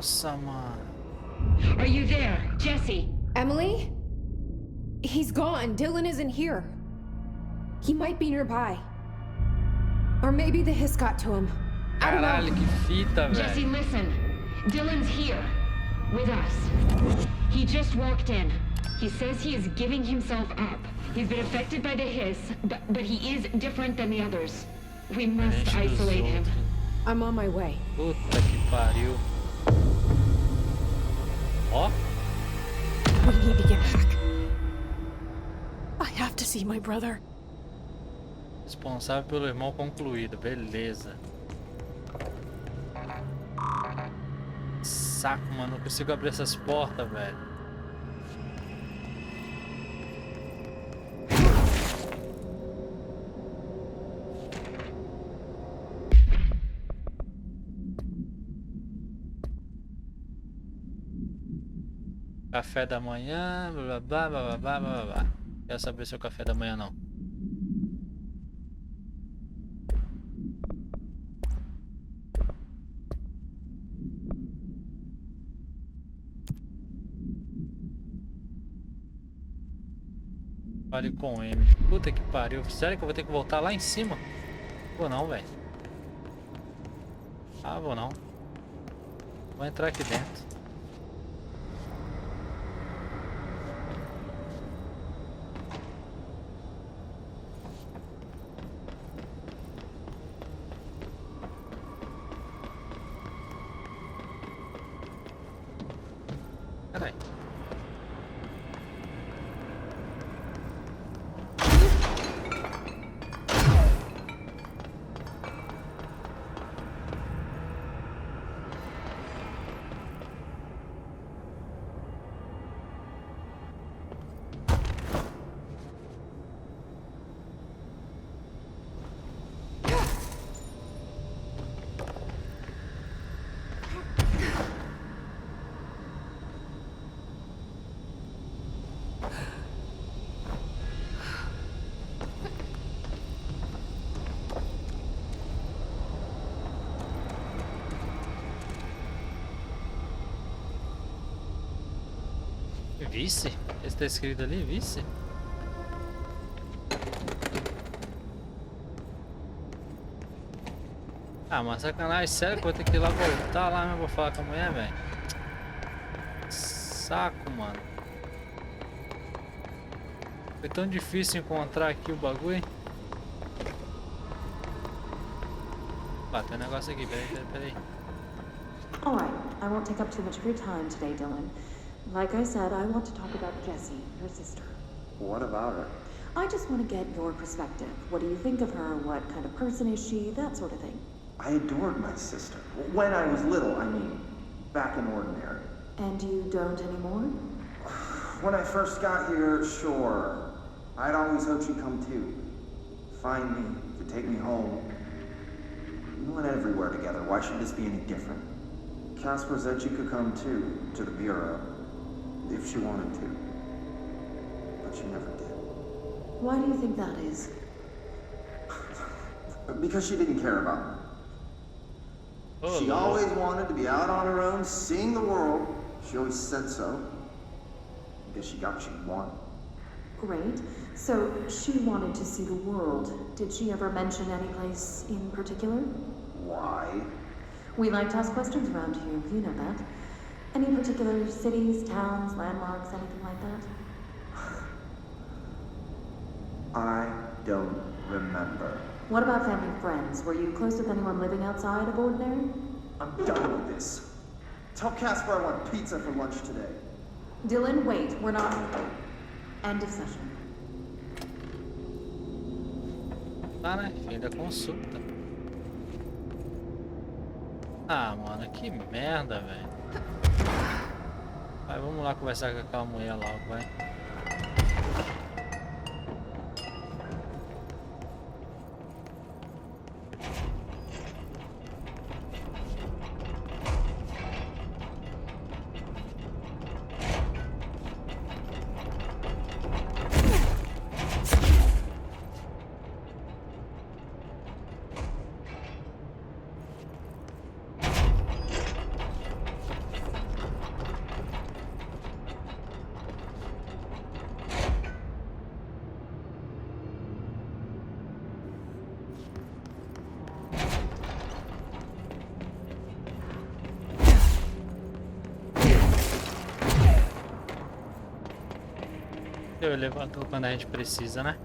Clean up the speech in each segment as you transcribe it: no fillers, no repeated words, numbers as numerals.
Nossa, mano. Are you there, Jesse? Emily? He's gone. Dylan isn't here. He might be nearby. Or maybe the hiss got to him. I don't Caralho, know. que fita, Jesse, velho. listen. Dylan's here. With us. He just walked in. He says he is giving himself up. He's been affected by the hiss, but he is different than the others. We must isolate him. I'm on my way. Puta que pariu. Ó. We need to get back. I have to see my brother. Responsável pelo irmão concluído. Beleza. Saco, mano. Não consigo abrir essas portas, velho. Café da manhã, blá blá blá blá blá blá blá. Quero saber se é o café da manhã não. Fale com M. Puta que pariu. Sério que eu vou ter que voltar lá em cima? Vou não, velho. Ah, vou não. Vou entrar aqui dentro. Peraí. Vice? Esse tá escrito ali, vice? Ah, mas sacanagem, sério que eu vou ter que ir lá voltar lá mesmo pra falar com a mulher, velho? Saco, mano. Foi tão difícil encontrar aqui o bagulho. Ah, tem um negócio aqui, peraí. Alright, I won't take up too much of your time today, Dylan. Like I said, I want to talk about Jessie, your sister. What about her? I just want to get your perspective. What do you think of her? What kind of person is she? That sort of thing. I adored my sister. When I was little, I mean. Back in ordinary. And you don't anymore? When I first got here, sure. I'd always hoped she'd come too. Find me, to take me home. We went everywhere together. Why should this be any different? Casper said she could come too, to the Bureau. If she wanted to. But she never did. Why do you think that is? Because she didn't care about me. Oh, She always wanted to be out on her own, seeing the world. She always said so. I guess she got what she wanted. Great. So she wanted to see the world. Did she ever mention any place in particular? Why? We like to ask questions around here, you know that. Any particular cities, towns, landmarks, anything like that? I don't remember. What about family and friends? Were you close with anyone living outside of ordinary? I'm done with this. Tell Casper I want pizza for lunch today. Dylan, wait, we're not... End of session. Tá, né? Fim da consulta. Ah, mano, que merda, velho. Vai, vamos lá conversar com aquela mulher logo, vai. E o elevador quando a gente precisa, né?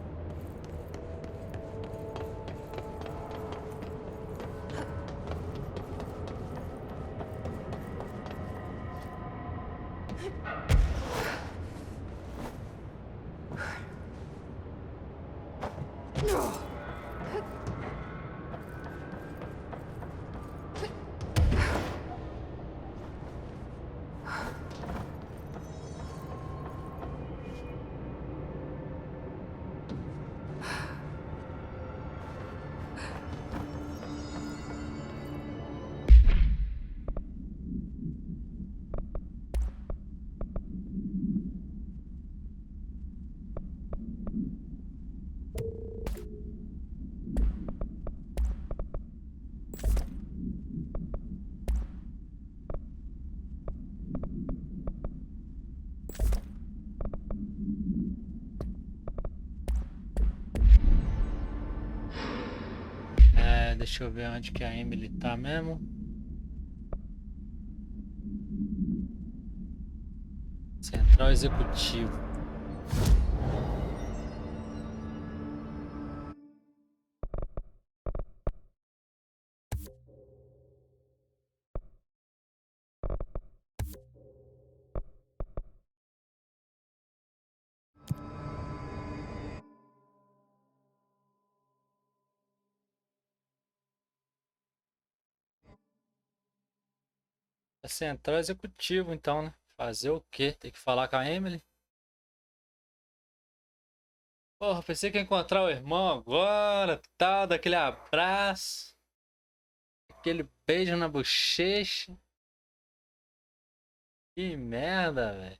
Deixa eu ver onde que a Emily tá mesmo. Central Executivo. É Central Executivo, então, né? Fazer o quê? Tem que falar com a Emily? Porra, pensei que ia encontrar o irmão agora, tal, daquele abraço, aquele beijo na bochecha. Que merda, velho.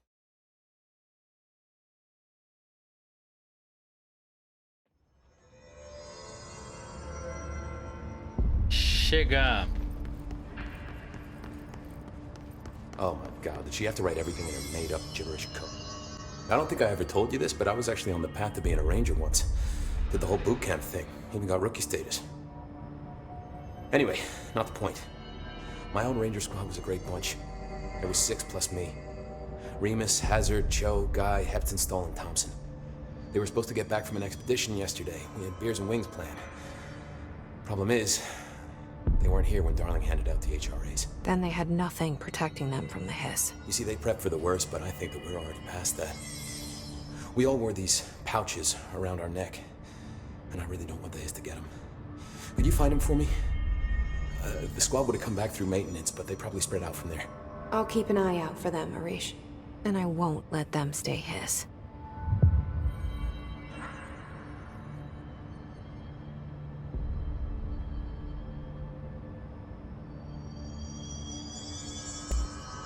Chegamos. Oh my god, did she have to write everything in her made-up gibberish code? I don't think I ever told you this, but I was actually on the path to being a ranger once. Did the whole boot camp thing, even got rookie status. Anyway, not the point. My own ranger squad was a great bunch. There was 6 plus me. Remus, Hazard, Joe, Guy, Hepton, Stoll, and Thompson. They were supposed to get back from an expedition yesterday. We had beers and wings planned. Problem is, they weren't here when Darling handed out the HRAs. Then they had nothing protecting them from the hiss. You see, they prepped for the worst, but I think that we're already past that. We all wore these pouches around our neck, and I really don't want the hiss to get them. Could you find them for me? The squad would have come back through maintenance, but they probably spread out from there. I'll keep an eye out for them, Arish. And I won't let them stay hiss.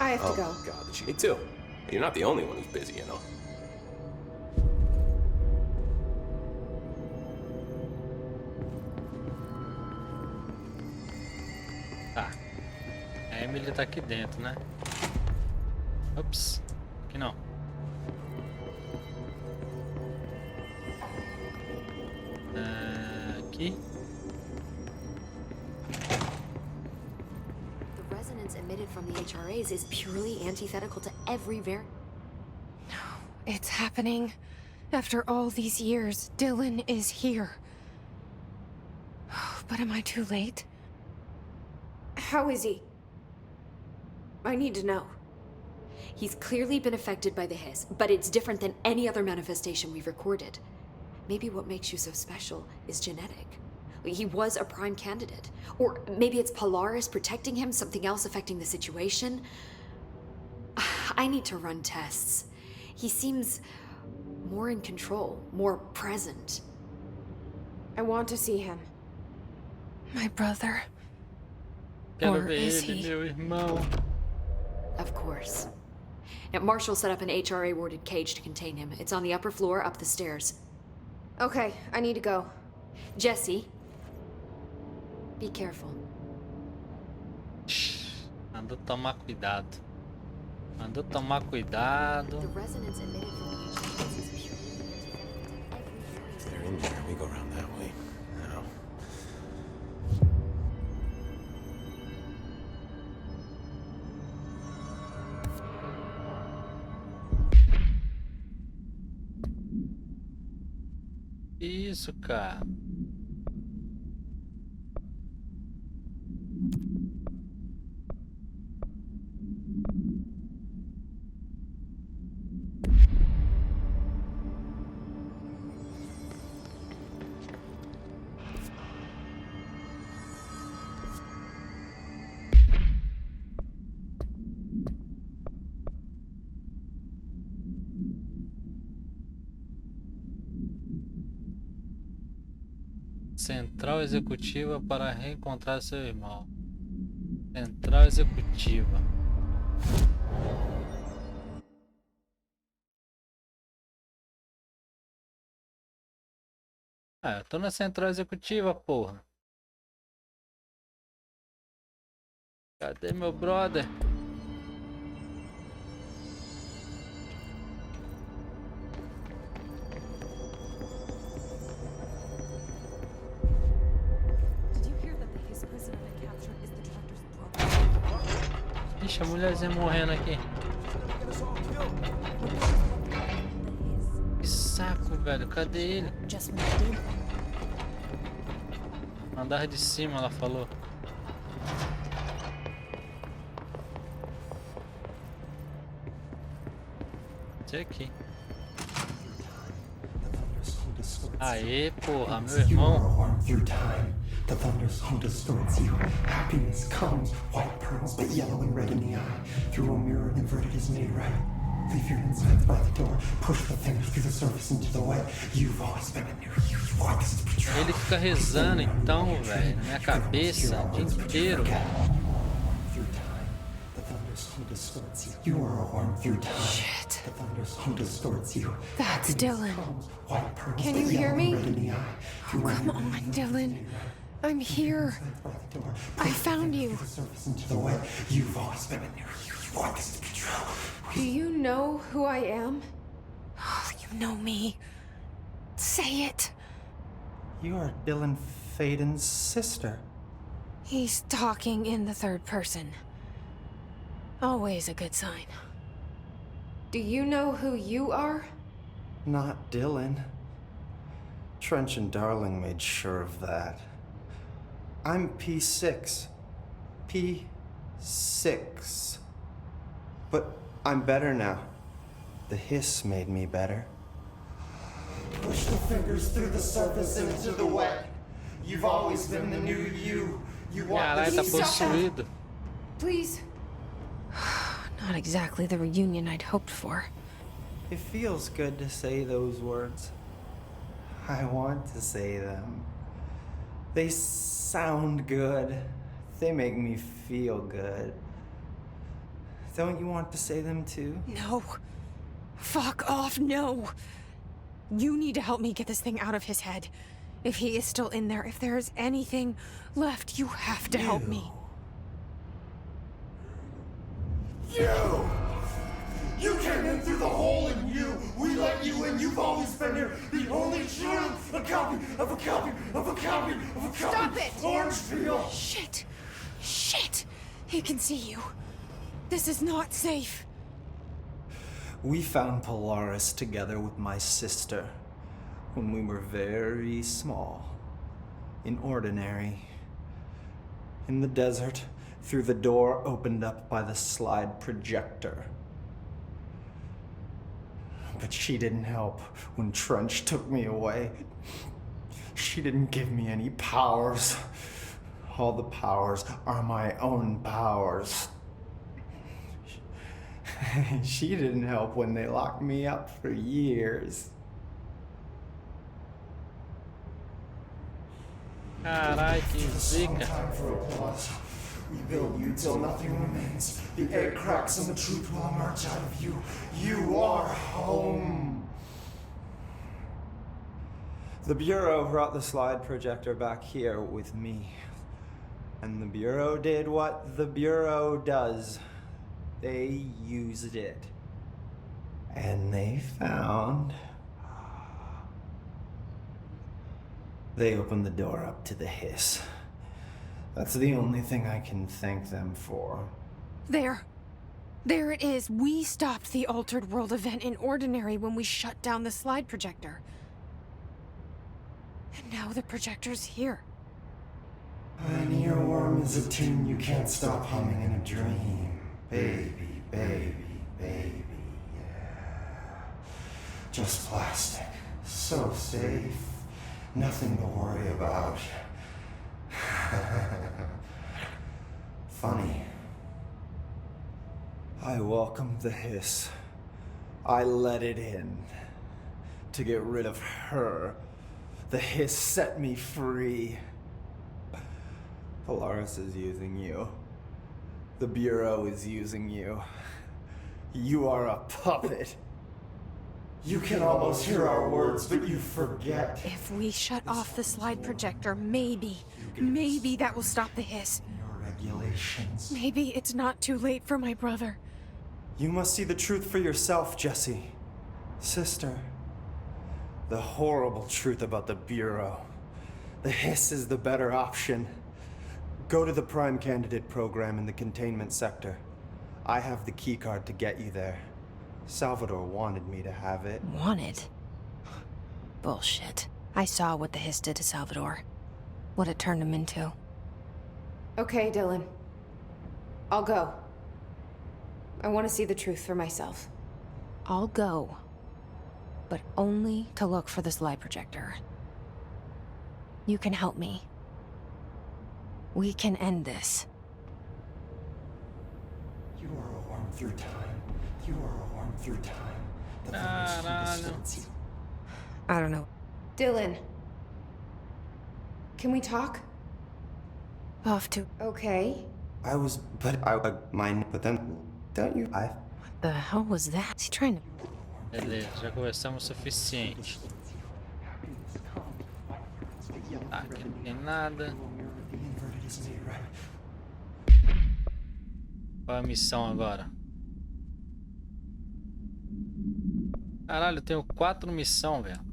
I have to go. Oh, God, did she? Me too. You're not the only one who's busy, you know. Tá. A Emily tá aqui dentro, né? Ops. Aqui não. Aqui. The resonance emitted from the HRAs is purely antithetical to every It's happening. After all these years, Dylan is here. But am I too late? How is he? I need to know. He's clearly been affected by the hiss, but it's different than any other manifestation we've recorded. Maybe what makes you so special is genetic. He was a prime candidate. Or maybe it's Polaris protecting him, something else affecting the situation. I need to run tests. He seems more in control, more present. I want to see him. My brother. Quero Or ver is ele, he? meu irmão. Of course. Now, Marshall set up an HRA-warded cage to contain him. It's on the upper floor, up the stairs. Okay, I need to go. Jesse, be careful. Mandou tomar cuidado. Mandou tomar cuidado. The resonance emitted from the HRAs is purely antithetical to every They're in there. We go around that way. Now. isso, cara? Central executiva para reencontrar seu irmão. Central executiva. Ah, eu tô na central executiva, porra. Cadê meu brother? Ixi, a mulherzinha morrendo aqui. Que saco, velho. Cadê ele? Andar de cima, ela falou. Esse aqui. Aê, porra, meu irmão. The thunder's home distorts you. Happiness comes, white pearls, but yellow and red in the eye. Through a mirror inverted is made right. Leave your insides by the door. Push the fingers through the surface into the wet. You've always been a new you. You want this to be true. Ele fica rezando então, velho, na minha cabeça o dia inteiro. Through time, the thunder's home distorts you. You are a worm through time. Shit. The thunder's home distorts you. That's Dylan. White pearls, Can but you hear yellow me? and red in the eye. Oh, come on, Dylan. I'm here. I found you. You've always been in there. You want this to be true. Do you know who I am? Oh, you know me. Say it. You are Dylan Faden's sister. He's talking in the third person. Always a good sign. Do you know who you are? Not Dylan. Trench and Darling made sure of that. I'm P6. P6. But I'm better now. The hiss made me better. Push the fingers through the surface into the wet. You've always been the new you. You want Caralho, tá this. possuído. Please. Not exactly the reunion I'd hoped for. It feels good to say those words. I want to say them. They sound good. They make me feel good. Don't you want to say them too? No. Fuck off, no. You need to help me get this thing out of his head. If he is still in there, if there is anything left, you have to help me. You came in through the hole in you. We let you in. You've always been here. The only true. A copy of a copy of a copy of a copy. Stop it! Orange peel. Shit. Shit. He can see you. This is not safe. We found Polaris together with my sister when we were very small. In Ordinary. In the desert, through the door opened up by the slide projector. But she didn't help when Trench took me away. She didn't give me any powers. All the powers are my own powers. She didn't help when they locked me up for years. Carai, que zica. We build you till nothing remains. The egg cracks and the truth will emerge out of you. You are home. The Bureau brought the slide projector back here with me. And the Bureau did what the Bureau does. They used it. And they found... They opened the door up to the hiss. That's the only thing I can thank them for. There. There it is. We stopped the Altered World event in Ordinary when we shut down the slide projector. And now the projector's here. An earworm is a tune you can't stop humming in a dream. Baby, baby, baby, yeah. Just plastic. So safe. Nothing to worry about. Funny. I welcomed the hiss. I let it in. To get rid of her. The hiss set me free. Polaris is using you. The Bureau is using you. You are a puppet. You can almost hear our words, but you forget. If we shut off the slide projector, maybe that will stop the hiss. Your regulations. Maybe it's not too late for my brother. You must see the truth for yourself, Jesse. Sister. The horrible truth about the Bureau. The hiss is the better option. Go to the Prime Candidate program in the containment sector. I have the keycard to get you there. Salvador wanted me to have it. Wanted? Bullshit. I saw what the hiss did to Salvador. What it turned him into. Okay, Dylan. I'll go. I want to see the truth for myself. I'll go. But only to look for the slide projector. You can help me. We can end this. You are a worm through time. You are a worm through time. The virus distorts you. I don't know. Dylan. Can we talk? Off to... Okay. But then, don't you? What the hell was that? Is he trying to... Beleza, já conversamos o suficiente. Tá, aqui não tem nada. Qual é a missão agora? Caralho, eu tenho 4 missões, velho.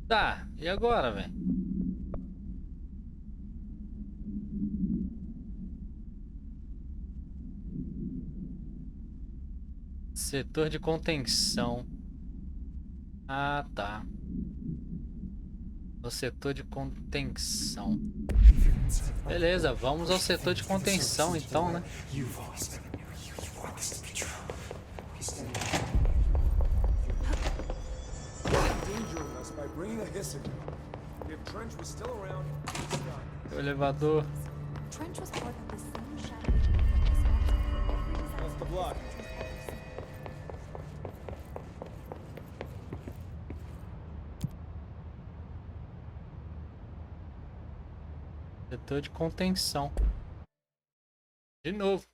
Tá, e agora, velho? Setor de contenção. Ah, tá. O setor de contenção. Beleza, vamos ao setor de contenção então, né? O elevador. Setor de contenção. De novo.